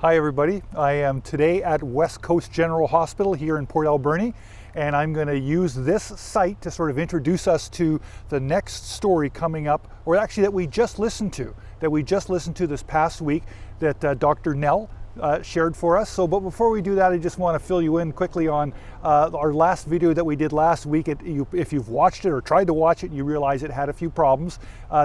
Hi everybody, I am today at West Coast General Hospital here in Port Alberni, and I'm going to use this site to sort of introduce us to the next story coming up, or actually that we just listened to this past week that Dr. Nell shared for us. But before we do that, I just want to fill you in quickly on our last video that we did last week. If you've watched it or tried to watch it, you realize it had a few problems.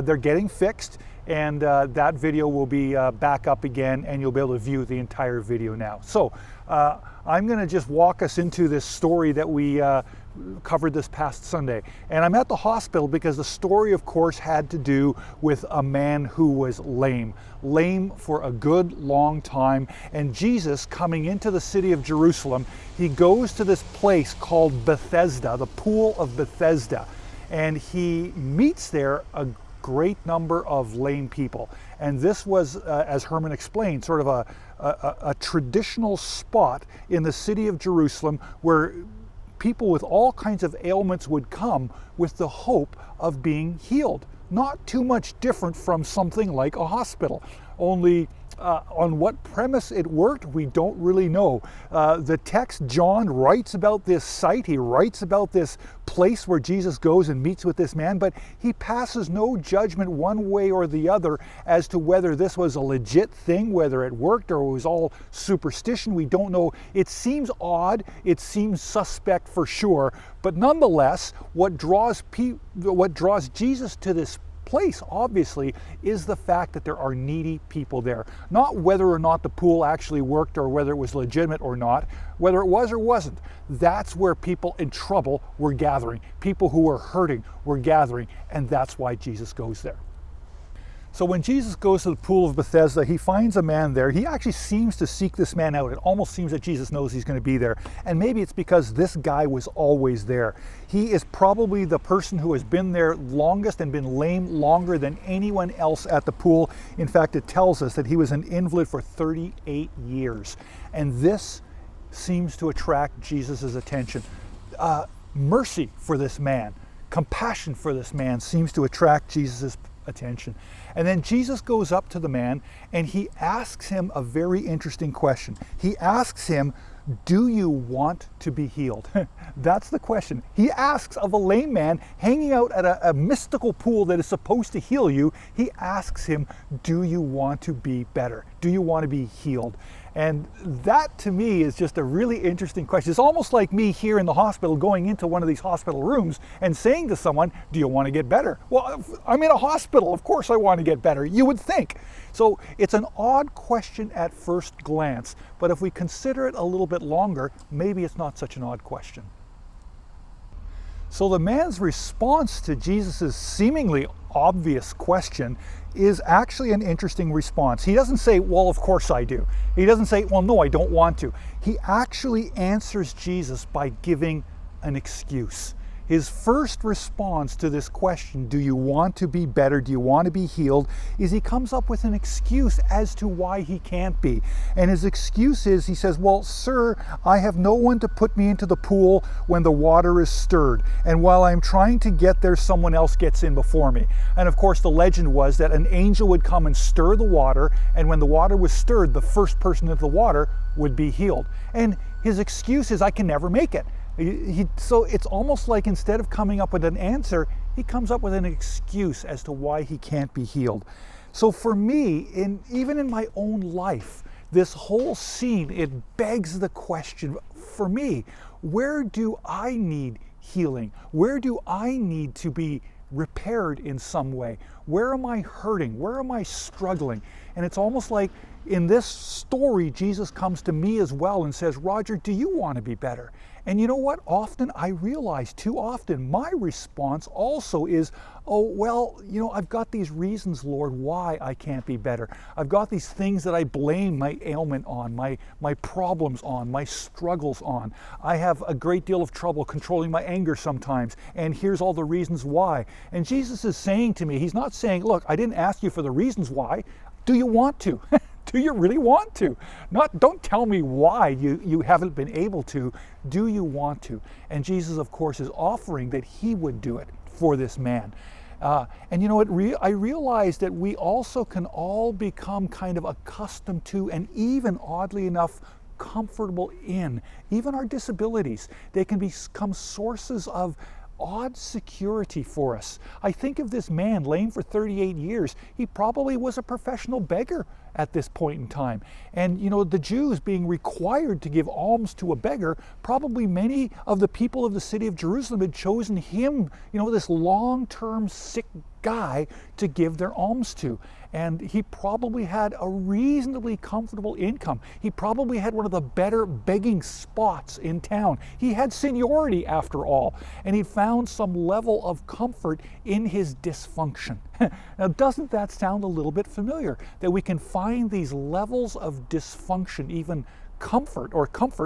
They're getting fixed, and that video will be back up again, and you'll be able to view the entire video now. So I'm going to just walk us into this story that we covered this past Sunday. And I'm at the hospital because the story, of course, had to do with a man who was lame for a good long time. And Jesus, coming into the city of Jerusalem, he goes to this place called Bethesda, the Pool of Bethesda, and he meets there a great number of lame people. And this was, as Herman explained, sort of a traditional spot in the city of Jerusalem where people with all kinds of ailments would come with the hope of being healed. Not too much different from something like a hospital, only on what premise it worked, we don't really know. The text, John writes about this site, he writes about this place where Jesus goes and meets with this man, but he passes no judgment one way or the other as to whether this was a legit thing, whether it worked or it was all superstition. We don't know. It seems odd, it seems suspect for sure, but nonetheless, what draws Jesus to this place, obviously, is the fact that there are needy people there. Not whether or not the pool actually worked or whether it was legitimate or not, whether it was or wasn't. That's where people in trouble were gathering. People who were hurting were gathering, and that's why Jesus goes there. So when Jesus goes to the Pool of Bethesda, he finds a man there. He actually seems to seek this man out. It almost seems that Jesus knows he's going to be there. And maybe it's because this guy was always there. He is probably the person who has been there longest and been lame longer than anyone else at the pool. In fact, it tells us that he was an invalid for 38 years. And this seems to attract Jesus' attention. Mercy for this man, compassion for this man seems to attract Jesus' attention. And then Jesus goes up to the man and he asks him a very interesting question. He asks him, do you want to be healed? That's the question. He asks of a lame man hanging out at a mystical pool that is supposed to heal you. He asks him, do you want to be better? Do you want to be healed? And that to me is just a really interesting question. It's almost like me here in the hospital going into one of these hospital rooms and saying to someone, do you want to get better? Well, I'm in a hospital, of course I want to get better, you would think. So it's an odd question at first glance, but if we consider it a little bit longer, maybe it's not such an odd question. So the man's response to Jesus' seemingly obvious question is actually an interesting response. He doesn't say, well, of course I do. He doesn't say, well, no, I don't want to. He actually answers Jesus by giving an excuse. His first response to this question, do you want to be better, do you want to be healed, is he comes up with an excuse as to why he can't be. And his excuse is, he says, well, sir, I have no one to put me into the pool when the water is stirred. And while I'm trying to get there, someone else gets in before me. And of course, the legend was that an angel would come and stir the water, and when the water was stirred, the first person into the water would be healed. And his excuse is, I can never make it. So it's almost like instead of coming up with an answer, he comes up with an excuse as to why he can't be healed. So for me, even in my own life, this whole scene, it begs the question for me, where do I need healing? Where do I need to be repaired in some way? Where am I hurting? Where am I struggling? And it's almost like in this story, Jesus comes to me as well and says, Roger, do you want to be better? And you know what? Often I realize, too often, my response also is, oh, well, you know, I've got these reasons, Lord, why I can't be better. I've got these things that I blame my ailment on, my problems on, my struggles on. I have a great deal of trouble controlling my anger sometimes, and here's all the reasons why. And Jesus is saying to me, he's not saying, look, I didn't ask you for the reasons why. Do you want to? Do you really want to? Don't tell me why you haven't been able to. Do you want to? And Jesus, of course, is offering that he would do it for this man. And you know what, I realized that we also can all become kind of accustomed to, and even oddly enough, comfortable in, even our disabilities. They can become sources of odd security for us. I think of this man lame for 38 years. He probably was a professional beggar at this point in time. And you know, the Jews being required to give alms to a beggar, probably many of the people of the city of Jerusalem had chosen him, you know, this long-term sick guy to give their alms to. And he probably had a reasonably comfortable income. He probably had one of the better begging spots in town. He had seniority after all, and he found some level of comfort in his dysfunction. Now, doesn't that sound a little bit familiar? That we can find these levels of dysfunction, even comfort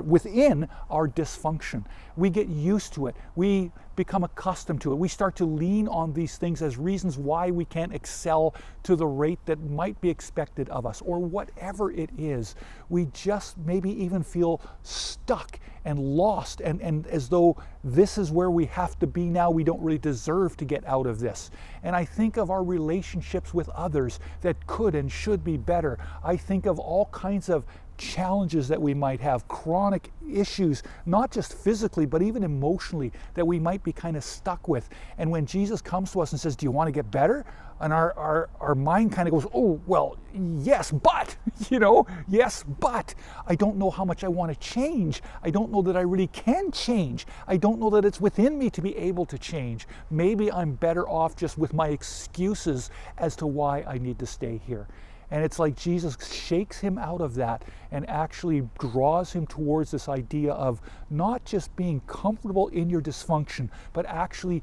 within our dysfunction. We get used to it. We become accustomed to it. We start to lean on these things as reasons why we can't excel to the rate that might be expected of us, or whatever it is. We just maybe even feel stuck and lost, and as though this is where we have to be now. We don't really deserve to get out of this. And I think of our relationships with others that could and should be better. I think of all kinds of challenges that we might have, chronic issues, not just physically, but even emotionally, that we might be kind of stuck with. And when Jesus comes to us and says, do you want to get better? And our mind kind of goes, oh, well, yes, but, you know, yes, but I don't know how much I want to change. I don't know that I really can change. I don't know that it's within me to be able to change. Maybe I'm better off just with my excuses as to why I need to stay here. And it's like Jesus shakes him out of that and actually draws him towards this idea of not just being comfortable in your dysfunction, but actually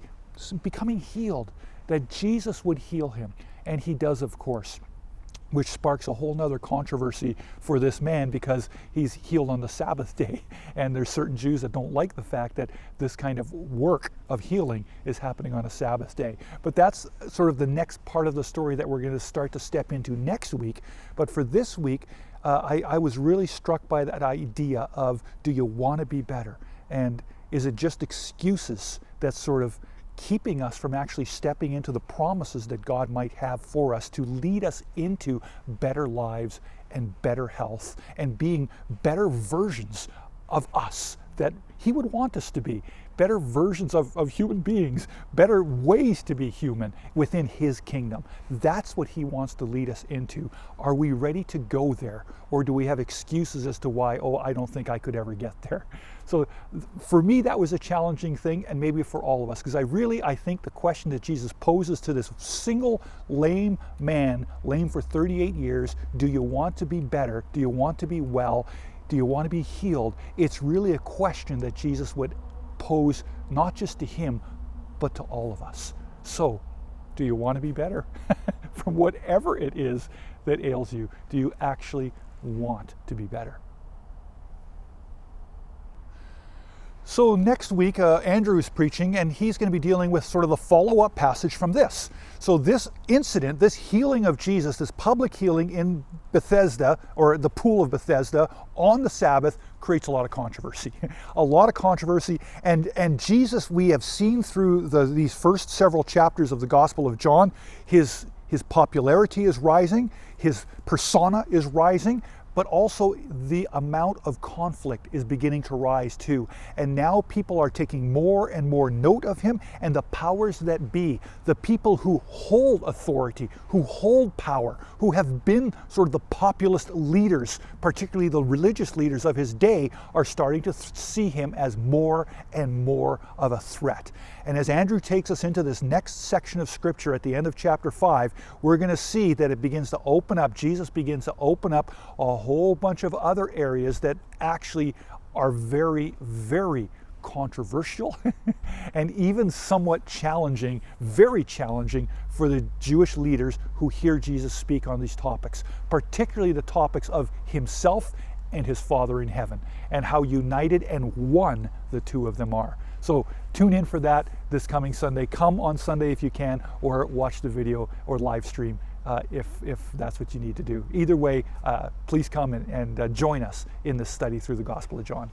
becoming healed, that Jesus would heal him. And he does, of course, which sparks a whole nother controversy for this man, because he's healed on the Sabbath day. And there's certain Jews that don't like the fact that this kind of work of healing is happening on a Sabbath day. But that's sort of the next part of the story that we're going to start to step into next week. But for this week, I was really struck by that idea of, do you want to be better? And is it just excuses that's sort of keeping us from actually stepping into the promises that God might have for us to lead us into better lives and better health and being better versions of us that he would want us to be, better versions of human beings, better ways to be human within his kingdom. That's what he wants to lead us into. Are we ready to go there? Or do we have excuses as to why, oh, I don't think I could ever get there? So for me, that was a challenging thing, and maybe for all of us, because I think the question that Jesus poses to this single lame man, lame for 38 years, do you want to be better? Do you want to be well? Do you want to be healed? It's really a question that Jesus would pose not just to him, but to all of us. So, do you want to be better? From whatever it is that ails you, do you actually want to be better? So next week, Andrew is preaching, and he's going to be dealing with sort of the follow-up passage from this. So this incident, this healing of Jesus, this public healing in Bethesda, or the pool of Bethesda, on the Sabbath, creates a lot of controversy. A lot of controversy, and Jesus, we have seen through these first several chapters of the Gospel of John, his popularity is rising, his persona is rising, but also the amount of conflict is beginning to rise too. And now people are taking more and more note of him, and the powers that be, the people who hold authority, who hold power, who have been sort of the populist leaders, particularly the religious leaders of his day, are starting to see him as more and more of a threat. And as Andrew takes us into this next section of scripture at the end of chapter 5, we're going to see that it begins to open up, Jesus begins to open up a whole bunch of other areas that actually are very, very controversial and even somewhat challenging, very challenging for the Jewish leaders who hear Jesus speak on these topics, particularly the topics of himself and his Father in heaven, and how united and one the two of them are. So tune in for that this coming Sunday. Come on Sunday if you can, or watch the video or live stream if that's what you need to do. Either way, please come and join us in this study through the Gospel of John.